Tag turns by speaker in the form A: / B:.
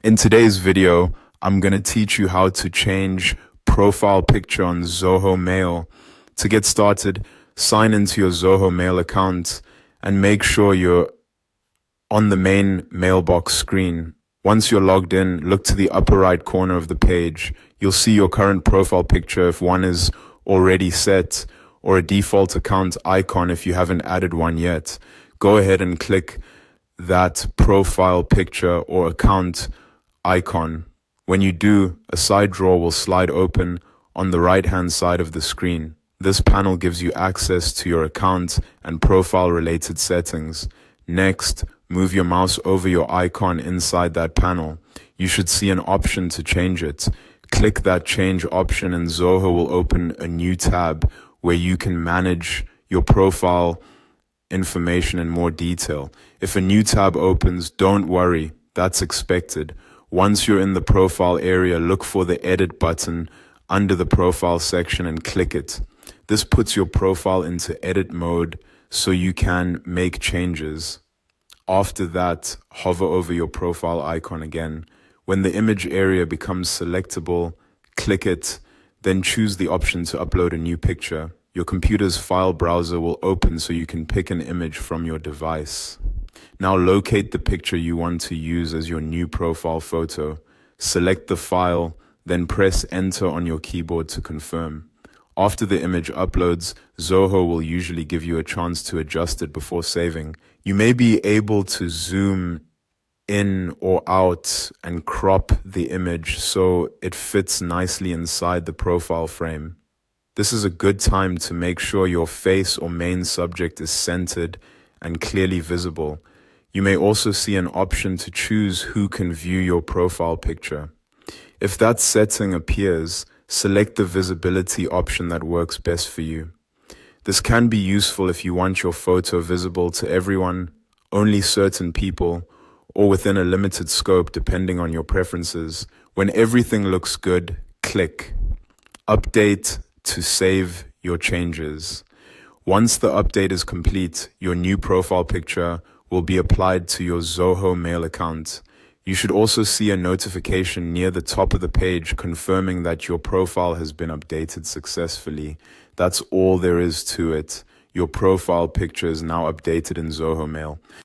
A: In today's video, I'm going to teach you how to change profile picture on Zoho Mail. To get started, sign into your Zoho Mail account and make sure you're on the main mailbox screen. Once you're logged in, look to the upper right corner of the page. You'll see your current profile picture if one is already set, or a default account icon if you haven't added one yet. Go ahead and click that profile picture or account icon. When you do, a side drawer will slide open on the right-hand side of the screen. This panel gives you access to your account and profile-related settings. Next, move your mouse over your icon inside that panel. You should see an option to change it. Click that change option and Zoho will open a new tab where you can manage your profile information in more detail. If a new tab opens, don't worry, that's expected. Once you're in the profile area, look for the edit button under the profile section and click it. This puts your profile into edit mode so you can make changes. After that, hover over your profile icon again. When the image area becomes selectable, click it, then choose the option to upload a new picture. Your computer's file browser will open so you can pick an image from your device. Now locate the picture you want to use as your new profile photo. Select the file, then press enter on your keyboard to confirm. After the image uploads, Zoho will usually give you a chance to adjust it before saving. You may be able to zoom in or out and crop the image so it fits nicely inside the profile frame. This is a good time to make sure your face or main subject is centered and clearly visible. You may also see an option to choose who can view your profile picture. If that setting appears, select the visibility option that works best for you. This can be useful if you want your photo visible to everyone, only certain people, or within a limited scope depending on your preferences. When everything looks good, click Update to save your changes. Once the update is complete, your new profile picture will be applied to your Zoho Mail account. You should also see a notification near the top of the page confirming that your profile has been updated successfully. That's all there is to it. Your profile picture is now updated in Zoho Mail.